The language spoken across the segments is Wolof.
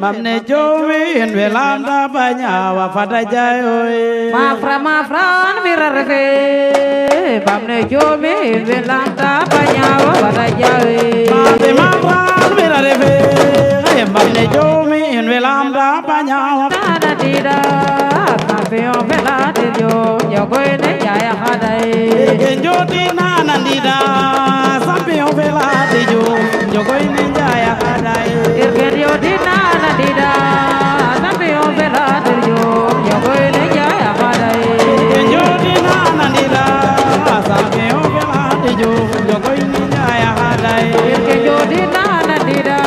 mamne jowi en welanda banyawa fata jayoy mafran mirarfe mamne jowi en welanda banyawa fata jayoy mafran mirarfe mamne jowi en welanda banyawa nana dida mafio velate jo yogoine jaya hadai jodi nana dida sampio velate jo yogoine jaya hadai irgerio dinana dida sampio velate jo yogoine jaya hadai jodi nana dida sampio velate jo yogoine jaya hadai irgerio dinana dida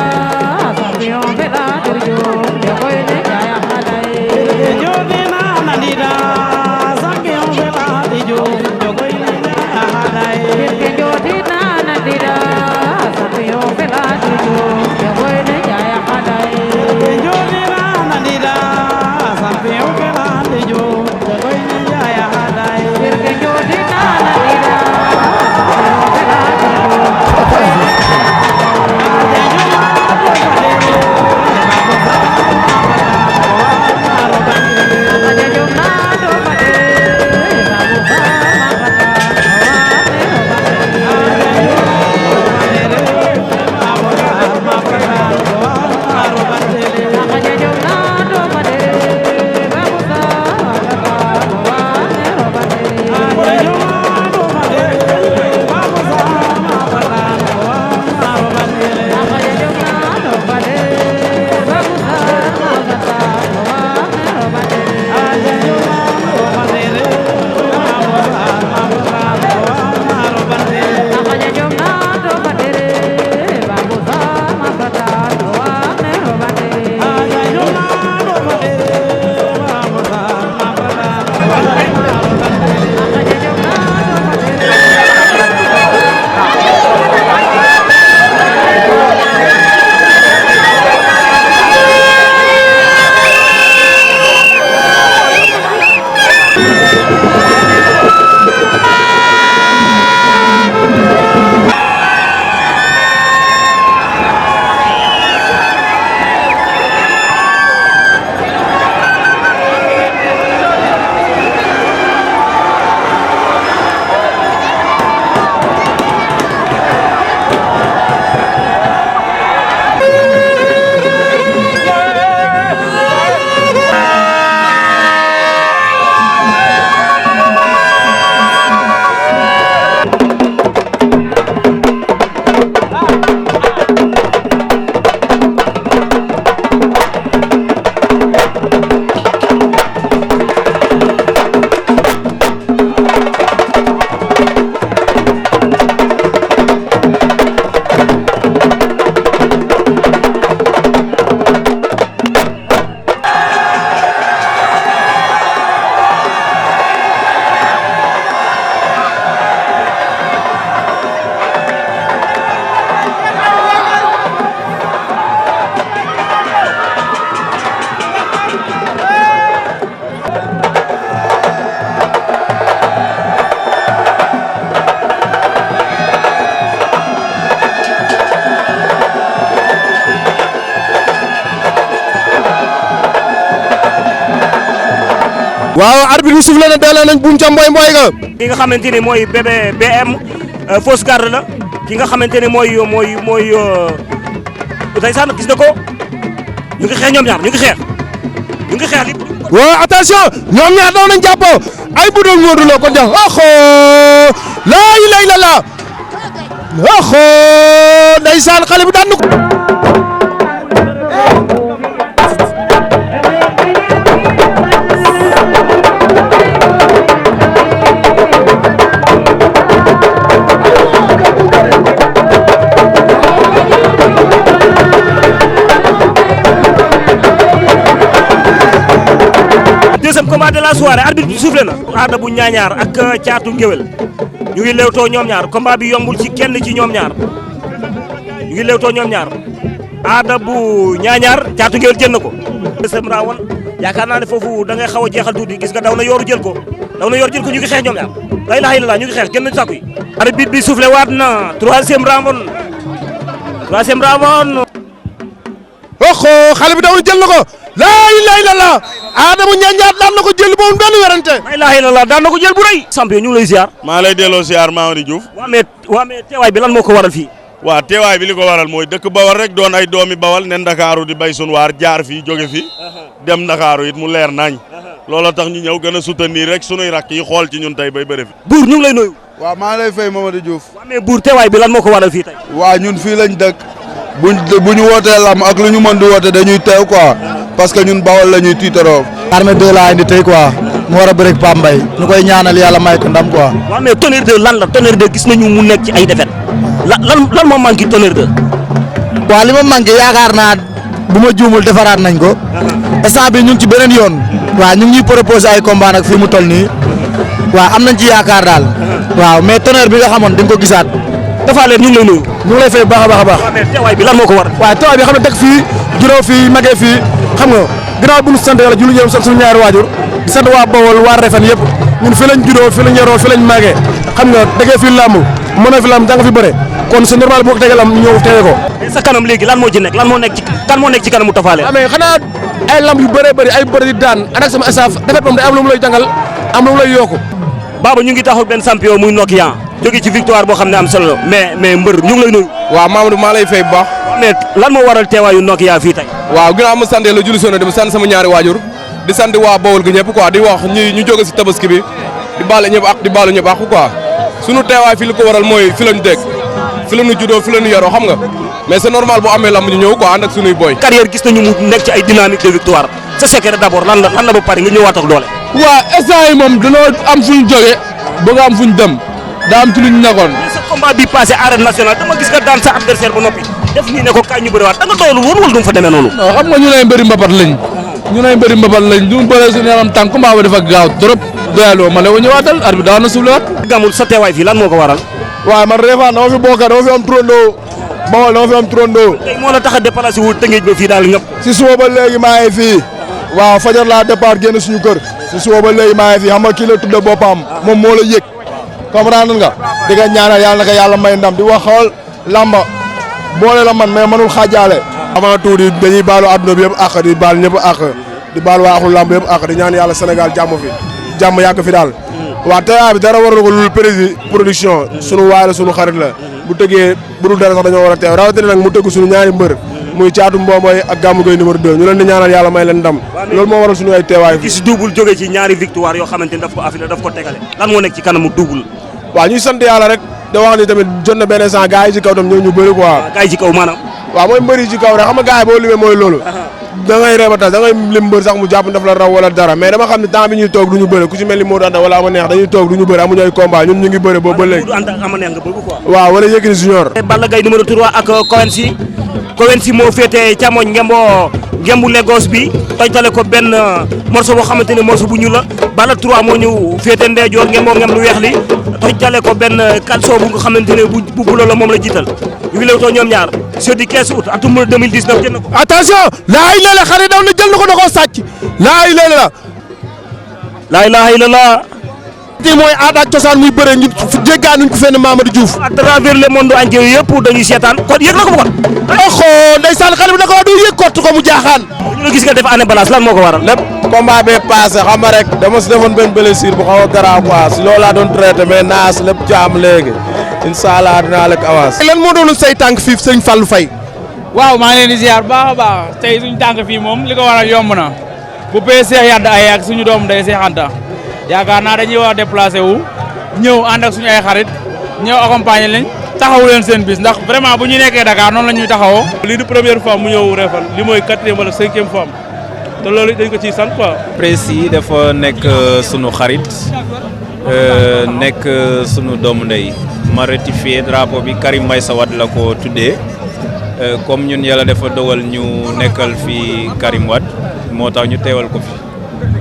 sampio velate jo yogoine jaya hadai jodi nana dida sampio velate jo yogoine jaya hadai irgerio dinana dida sampio velate jo yogoine jaya hadai jodi nana dida sampio velate jo yogoine jaya hadai irgerio dinana dida waaw arbitre bi soufflé na delloo nañ buum ca mboy mboy ga ki nga xamante ni mooy bébé BM fausse garde la ki nga xamante ni mooy ndeysaan gis na ko ñu ngi xeex ñoom ñaar ñu ngi xeex li waaw attention ñoom ñaar daw nañ jàppoo ay bu doon Modou Lo ko jox oxo laa ilaaha illallaah oxo ndeysaan xale bi daan na ko deuxième combat de la soirée arbitre bi soufflé na Ada bu Ñaañaar ak Caatu Ngéwél ñu ngi lewtoo ñoom ñaar combat bi yombul ci kenn ci ñoom ñaar ñu ngi lewtoo ñoom ñaar Ada bu Ñaañaar Caatu Ngéwél jël na ko deuxième round yaakaar naa ne foofu da ngay xaw a jeexal tuuti gis nga daw na yooru jël ko ñu ngi xeex ñoom ñaar la ilaha illallah ñu ngi xeex génn sàkku yi arbitre bi soufflé waat na troisième round xale bi daw na jël na ko laa ilaaha illallaah Adama Ñanjaat daan na ko jël boobu benn werante laa ilaaha illallaah daan na ko jël bu rëy champion ñu ngi lay ziar maa lay delloo ziar Mamadou Diouf waa mais teewaay bi lan moo ko waral fii waaw teewaay bi li ko waral mooy dëkk Bawal rek doon ay doomi Bawal ne Ndakaaru di bay sun waar jaar fii jóge fi dem Ndakaaru it mu leer nañ looloo tax ñu ñëw gën a soutenir rek sunuy rakk yi xool ci ñun tey bay bëri fi buur ñu ngi lay nuyu waaw maa lay fay Mamadou Diouf waa mais buur teewaay bi lan moo ko waral fii tey waa ñun fii lañ dëkk bu ñu wootee lam ak lu ñu mën di woote dañuy teew quoi parce que ñun Bawal la ñuy tiitaroo Armée 2 laa indi tey quoi mu war a bëre ak Pambay ñu koy ñaanal yàlla may ko ndam quoi. waaw mais Tonnerre 2 lan la Tonnerre 2 gis nañu mu nekk ci ay défaite lan moo manqué Tonnerre 2 waaw li ma manqué yaakaar naa bu ma juumul defaraat nañ ko instant bi ñu ngi ci beneen yoon waaw ñu ngi ñuy proposé ay combat nag fii mu toll nii waaw am nañ ci yaakaar daal waaw mais Tonnerre bi nga xamoon di nga ko gisaat. dafa leen ñu ngi lay nuyu ñu ngi lay fay bu baax a baax a baax. waaw mais teewaay bi lan moo ko waral waaw teewaay bi xam ne dëkk fii juróo fii magee fii xam nga ginnaaw bu ñu sant yàlla julli ñoom sant suñu ñaari waajur di sant waa Bawol waa Refane yëpp ñun fi lañ juddoo fi lañ yaroo fi lañ màggee xam nga dëggee fi làmb mën a fi làmb jàng fi bëre kon c'est normal boo ko tegee lam ñëw teewe ko. sa kanam léegi lan moo ci nekk lan moo nekk ci kanamu Tapha Leer. mais xanaa ay lamb yu bëree bëri ay bëri di daan ànd ak sama staff defet moom day am lu mu lay jàngal am lu mu lay yokku. Baba ñu ngi taxaw benn champion muy Nokia jóge ci victoire boo xam ne am solo mais mbër ñu ngi lay nuyu. waaw Mamadou maa lay fay bu baax. mais lan moo waral teewaayu Nokia fii tey. waaw ginnaaw ma sant la julli soona dem sant sama ñaari waajur di sant waa Bawol gi ñëpp quoi di wax ñu jóge si tabaski bi di baal ñëpp ak di baalu ñëpp ak quoi sunu teewaay fi li ko waral mooy fi lañu dégg fi lañu juddoo fi lañu yoroo xam nga mais c'est normal bu amee lamb ñu ñëw quoi ànd ak sunuy boy. carrière gis nañu mu nekk ci ay dynamique de victoire sa secret d'abord lan la ba pare nga ñëwaat ak doole. waaw instant yi moom dañoo am fu ñu jógee bëgg am fu ñu dem daa am ci lu ñu nekkoon. sa combat bi passé arène nationale dama gis nga daan sa adversaire ba noppi def nii ne ko kaay ñu bëriwaat da nga doylu woon wala du mu fa demee noonu. non xam nga ñu lay mbëri mbapat lañ du mu bëree suñu yaram tànk combat ba dafa gaaw trop doyaloo ma la ko ñëwaatal arbitre daan na suuf la gamul sa teewaay fii lan moo ko waral. waaw man Refane dama fi bokk dama fi am turandoo Bawol dama fi am turandoo tey moo la tax a déplacé wu Tëngéej ba fii daal ñëpp. si suba ba léegi maa ngi fii waaw fajar laa départ génn suñu kër si suba ba léegi maa ngi fii xam nga kii la tudde boppam moom moo la yëg comprendre nga di nga ñaanal yàlla na ko yàlla may ndam di wax xool lamba boole la man mais mënul xaajaale avant tout dañuy baalu àdduna bi yëpp àq di baal ñëpp àq di baal waa axul lamb yëpp àq di ñaan yàlla Sénégal jàmm yàgg fi daal waaw teewaay bi dara war na ko lul prési production sunu waay la sunu xarit la bu tëggee bu dul dara sax dañoo war a teew rawatina nag mu tëgg sunu ñaari mbër muy Caatu Mbomboy ak Gamou Gueye numéro 2 ñu leen di ñaanal yàlla may leen ndam loolu moo waral sunu ay teewaay fi gis double jóge ci ñaari victoire yoo xamante ni daf ko affilé daf ko tegale lan moo nekk ci kanamu double. waaw ñuy sant yàlla rek da wax ni tamit jot na benn instant gars yi ci kaw tam ñëw ñu bëri quoi gars yi ci kaw maanaam. waaw mooy mbëri ci kaw rek xam nga gars yi boo limee mooy loolu da ngay reebatal da ngay lim mbër sax mu jàpp daf la raw wala dara mais dama xam ne temps bi ñuy toog du ñu bëri ku ci mel ni Modou Anta wala ama neex dañuy toog du ñu bëri amuñu ay combat ñun ñu ngi bëri boobu ba léegi Modou Anta ama neex nga bëgg quoi. waaw wala Yékini Junior Balla Gaye numéro 3 ak Coensi moo féetee càmmoñ ngembu Lagos bi tojtale ko benn morceau boo xamante ne morceau bu ñuul la Balla 3 moo ñëw féete ndeyjoor ngem lu weex li tojtale ko benn calcio bu nga xamante ne bu bulo la moom la jiital ñu ngi lewtoo ñoom ñaar jeudi 15 août atum 2019 jël na ko. attention laa ilaaha illa xare daw na jël na ko da koo sàcc laa ilaaha illa lii mooy aada ak cosaan muy bëre ñu jéggaanuñ ko fenn Mamadou Diouf à travers le monde entier yëpp dañuy seetaan kon yëg na ko ba kon. oxo ndeysaan xale bi da ko du yëg kott ko mu jaaxaan ñu la gis nga def année balance lan moo ko waral. lépp combat bee passé xam nga rek dama si defoon benn blessure bu xaw a garaaw quoi si loolu laa doon traité mais naas lépp jaam léegi incha allah dinaa lekk avance. lan moo doon say tànk fii sëñ Fallou Faye waaw maa ngi leen di ziar baax a baax tey suñu tànk fii moom li ko waral yomb na bu pee Cheikh Yadda ay ak suñu doom day Cheikh Anta yaakaar naa dañuy wax déplacé wu ñëw ànd ak suñu ay xarit ñëw accompagner leen taxawu leen seen bis ndax vraiment bu ñu nekkee Dakar noonu la ñuy taxawoo. lii di première fois mu ñëw Refane li mooy 4e wala 5e fois te loolu dañ ko ciy sant quoi. Prési dafa nekk sunu xarit nekk sunu doomu ndey ma rectifié drapeau bi Karim Meïssa Wade la ko tuddee comme ñun yàlla dafa dogal ñu nekkal fi Karim Wade moo tax ñu teewal ko fi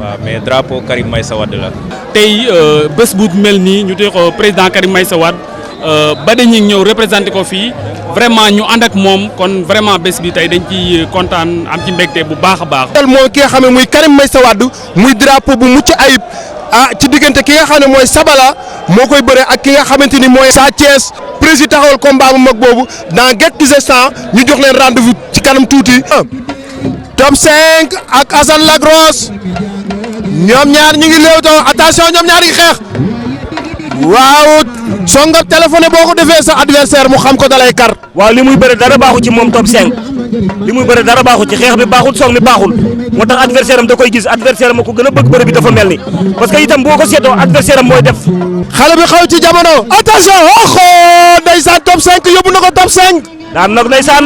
waaw mais drapeau Karim Meïssa Wade la. tey bés bu mel nii ñu tey ko président Karim Meïssa Wade ba dañuy ñëw représenté ko fii vraiment ñu ànd ak moom kon vraiment bés bi tey dañ ci kontaan am ci mbégte bu baax a baax. mooy ki nga xam ne muy Karim Meïssa Wade muy drapeau bu mucc ayib ci diggante ki nga xam ne mooy Sabala moo koy bëre ak ki nga xamante ni mooy Sa Thiès président taxawal combat bu mag boobu dans quelques instants ñu jox leen rendez-vous ci kanam tuuti. Top 5 ak Assane Lagros ñoom ñaar ñu ngi léewtoo attention ñoom ñaar ngi xeex waaw songab téléphoné boo ko defee sa adversaire mu xam ko dalay kar. waaw li muy bëre dara baaxu ci moom Top 5 li muy bëre dara baaxu ci xeex bi baaxul song mi baaxul moo tax adversaire am da koy gis adversaire am ko gën a bëgg bëre bi dafa mel ni parce que itam boo ko seetoo adversaire am mooy def. xale bi xaw ci jamono attention oxo ndeysaan Top 5 yóbbu na ko Top 5. daan nag ndeysaan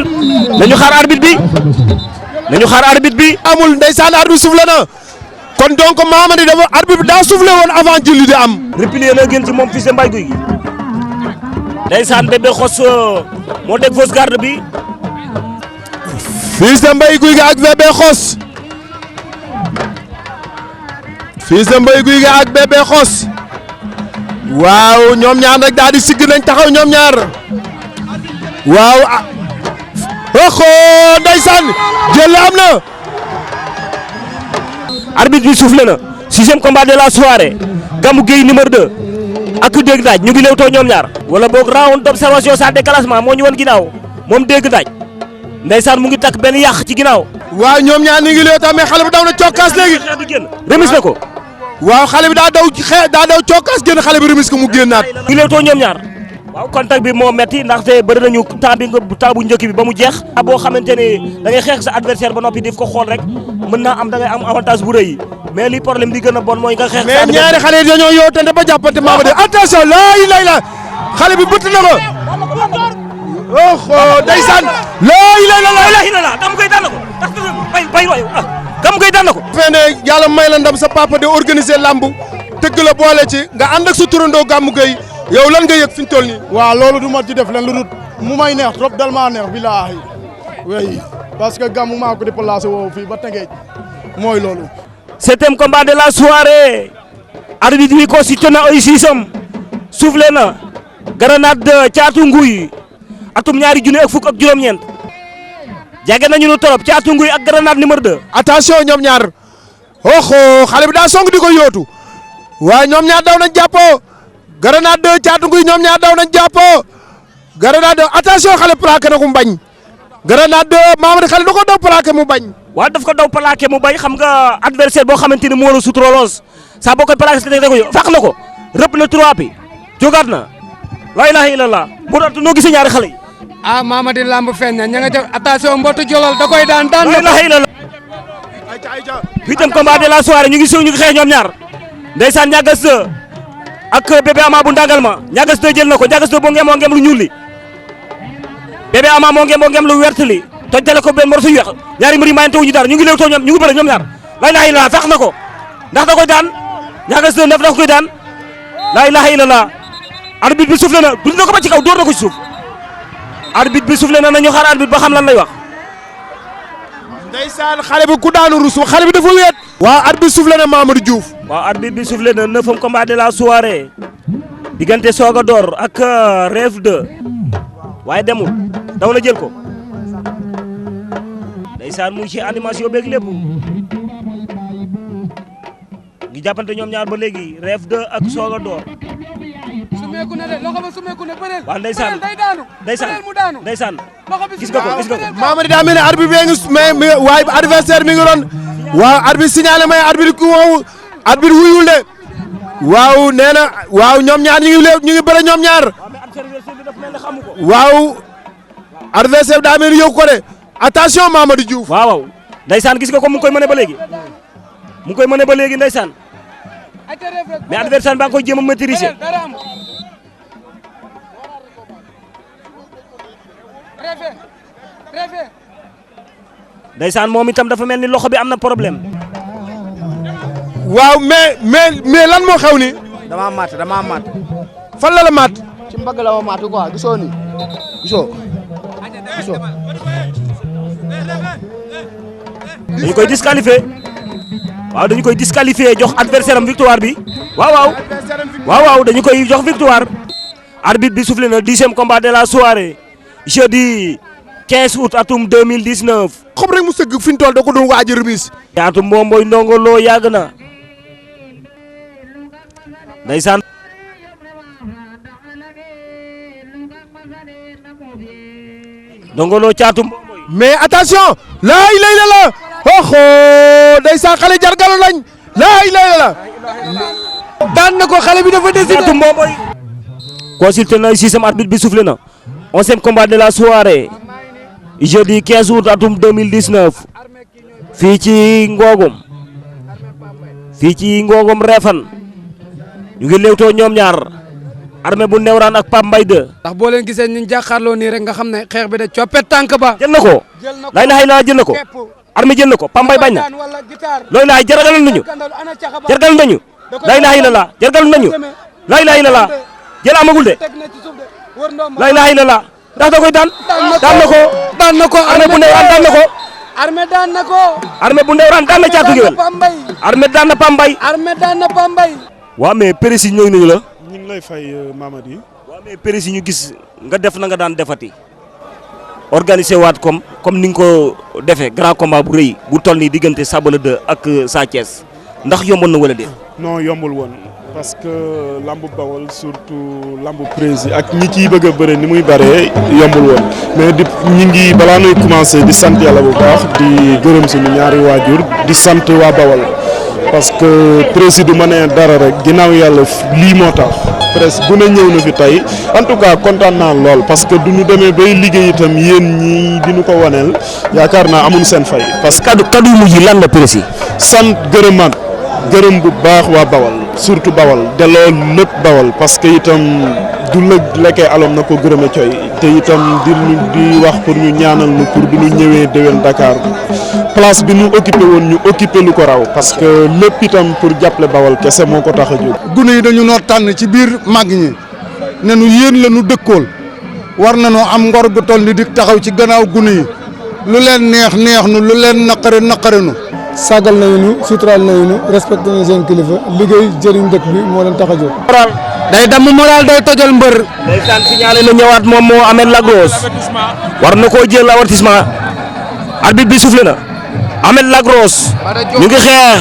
nañu xaar arbitre bi amul ndeysaan arbitre soufflé na kon donc Mamady dafa arbitre bi daa soufflé woon avant julli di am. replié na gën ci moom fils de Mbaye Gouy Gui ndeysaan Bébé Xoss moo teg fausse garde bi. Fils de Mbaye Gouy Gui ak Bébé Xoss Fils de Mbaye Gouy Gui ak Bébé Xoss waaw ñoom ñaar nag daal di sigg nañ taxaw ñoom ñaar waaw oxo ndeysaan jël am na. arbitre bi soufflé na 6e combat de la soirée Gamou Gueye numéro 2 ak Dégg Daaj ñu ngi lewtoo ñoom ñaar wala boog round d'observation sans déclassement moo ñu woon ginnaaw moom Dégg Daaj ndeysaan mu ngi takk benn yàq ci ginnaaw. waaw ñoom ñaar ñu ngi lewtoo mais xale bi daw na cokkaas léegi. remise na ko. waaw xale bi daa daw cokkaas génn xale bi remise ko mu génnaat. ñu ngi lewtoo ñoom ñaar. waaw contact bi moo metti ndaxte bëri nañu temps bu njëkk bi ba mu jeex. boo xamante ne da ngay xeex sa adversaire ba noppi def ko xool rek mën naa am da ngay am avantage bu rëy mais li problème bi gën a bon mooy nga xeex. mais ñaari xale yi dañoo yootante ba jàppante Mamady attention laa xale bi bëtt na ko. oh ndeysaan. laa ilaaha illallaah Gamou Gueye daan na ko bay waay Gamou Gueye daan na ko. fee ne yàlla may la ndam sa papa de organiser lamb tëgg la boole ci nga ànd ak sa turandoo Gamou Gueye yow lan nga yëg fi ñu toll nii. waaw loolu du ma ci def leen lu dul mu may neex trop dal maa neex billaahi oui parce que Gamou maa ko déplacé woo fii ba Tëngéej mooy loolu. 7e combat de la soirée arbitre bi constitué na ay siisam soufflé na grenade Caatu Nguy atum ñaari junni ak fukk ak juróom-ñeent jege nañu lu torop Caatu Nguy ak grenade numéro 2. attention ñoom ñaar oxo xale bi daa song di ko yóotu waaye ñoom ñaar daw nañ jàppoo grenade 2 Caatu Nguy ñoom ñaar daw nañ jàppoo grenade 2 attention xale plaqué na ko mu bañ grenade 2 Mamady xale da ko daw plaqué mu bañ. waaw daf ko daw plaqué mu bañ xam nga adversaire boo xamante ni moo la suturaloos saa boo koy plaqué te ko fàq na ko rëpp na 3 pi jógaat na la ilaha illallah bu doon noo gisee ñaari xale yi. ah Mamady lamb feeñ na ña nga def attention mbootu jolol da koy daan la ilaha illallah. 8e combat de la soirée ñu ngi xeex ñoom ñaar ndeysaan ñagas ak bébé ama bu ndangal ma ñagas jël na ko ñagas boo ngem moo ngem lu ñuul li bébé ama moo ngem lu wert li tojjale ko benn morso yu weex ñaari mbir yi mayante wuñu dara ñu ngi lewtoo ñoom ñu ngi bëre ñoom ñaar la ilaha illallah fax na ko ndax da koy daan ñagas def da koy daan la ilaha illallah arbitre bi soufflé na dund na ko ba ci kaw door na ko ci suuf arbitre bi soufflé na nañu xaar arbitre ba xam lan lay wax. ndeysaan xale bi ku daanu rus xale bi dafa wéet. waaw arbitre soufflé na Mamadou Diouf. waaw arbitre bi soufflé na 9e combat de la soirée diggante Soga Dor ak Rêve 2 waaye demul daw na jël ko ndeysaan mu ngi ci animation beeg lépp ngi jàppante ñoom ñaar ba léegi Rêve 2 ak Soga Dor. sumeeku na de loxo ba sumeeku na bëreel. waaw ndeysaan ndeysaan gis nga ko. Mamady daa mel ne arbitre bi ngi mais waaye adversaire mi ngi doon waaw arbitre signalé may arbitre ku wow arbitre wuyul de waaw nee na waaw ñoom ñaar ñu ngi bëre ñoom ñaar waaw adversaire daa mel ni yóbbu ko de attention Mamadou Diouf. waaw ndeysaan gis nga ko mu ngi koy mëne ba léegi ndeysaan mais adversaire baa ngi koy jéem a maîtriser. ndeysaan moom itam dafa mel ni loxo bi am na problème. waaw mais lan moo xew ni dama mat. fan la mat. ci mbagg la ma mat quoi gisoo ni gisoo. dañu koy disqualifié waaw dañu koy disqualifié jox adversaire am victoire bi waaw dañu koy jox victoire. arbitre bi soufflé na 10e combat de la soirée jeudi 15 août atum 2019. xob rek mu sëgg fi ñu toll da ko doon waaj a remise. Caatu Mbomboy Ndongo Lo yàgg na ndeysaan. Ndongo Lo Caatu Mbomboy. mais attention laa ilaaha illallaah oxo ndeysaan xale jargalu lañ laa ilaaha illa daan na ko xale bi dafa décidé. Caatu Mbomboy consulté na sixième arbitre bi soufflé na 11e combat de la soirée jeudi 15 août atum 2019 fii ci Ngogom Refane ñu ngi léewtoo ñoom ñaar Armé bu Newraan ak Pape Mbaye 2 ndax boo leen gisee ñu jàkkaarloo nii rek nga xam ne xeex bi de coppet tànk ba. jël na ko lay na xëy na jël na ko Armé jël na ko Pape Mbaye bañ na looy laay jargal nañu lay na xëy na la jargal nañu lay na xëy na la jël amagul de lay na xëy na la ndax da koy daan na ko Armé bu Newraan daan na ko Armé bu Newraan daan na Caatu Ngéwél Armé daan na Pape Mbaye waaw mais précis ñëw nañu la ñu ngi lay fay Mamadi. waaw mais précis ñu gis nga def na nga daan defati organisé waat comme ni nga ko defee grand combat bu rëy bu toll nii diggante Sabala 2 ak Sa Thiès ndax yomboon na wala déet. non yombul woon parce que lambu Bawol surtout lambu prési ak ñi ciy bëgg a bëre ni muy bëree yombul woon mais ñi ngi balaa nuy commencé di sant yàlla bu baax di gërëm suñu ñaari waajur di sant waa Bawol parce que prési du ma ne dara rek ginnaaw yàlla lii moo tax presse bu ne ñëw na fi tey en tout cas kontaan naa lool parce que du ñu demee bay liggéey itam yéen ñi di ñu ko waneel yaakaar naa amuñu seen fay. parce que kaddu mujj yi lan la prési. sant gërëm bu baax waa Bawol surtout Bawol delloo lépp Bawol parce que itam du la lekkee alom na ko gërëme coy te itam di wax pour ñu ñaanal nu pour du ñu ñëwee déwén Dakar place bi ñu occupé woon ñu occupé lu ko raw parce que lépp itam pour jàppale Bawol kese moo ko tax a jóg. gune yi dañu noo tànn ci biir mag ñi ne nu yéen la nu dëkkool war na noo am ngor gu toll ni di taxaw ci gannaaw gune yi lu leen neex nu lu leen naqare nu sagal nañu ñu suturaal nañu ñu respecté nañu seen kilifa liggéey jëriñ dëkk bi moo leen tax a jóg. day damm moral day tojal mbër. ndeysaan signalé na ñëwaat moom moo Ahmed Lagros war na koo jël avertissement arbitre bi soufflé na Ahmed Lagros ñu ngi xeex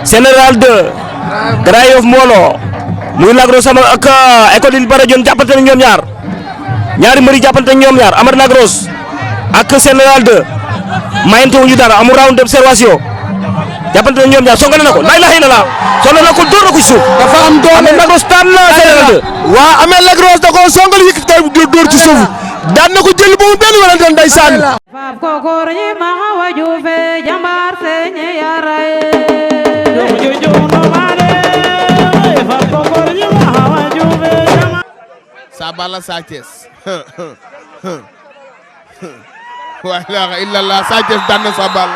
Général 2 Grand Yoff Molo muy Lagros sama ak école il bara jon jàppante na ñoom ñaari mbëri jàppante na ñoom ñaar Ahmed Lagros ak Général 2 mayante wuñu dara amul round d'observation jàppante na ñoom ñaar songale na ko lay laxi na la sonal na ko door na ko ci suuf dafa am doole Ahmed Lagros daan na Général 2 waa Ahmed Lagros da koo songal yëkkati koy door ci suuf daan na ko jël boobu benn wala doon ndeysaan Fab kokor ñi ma hawa juufe jambar señe yaraye Fab kokor ñi ma hawa juufe Sabala Sa Thiès wa ilaha illallah Sa Thiès daan na Sabala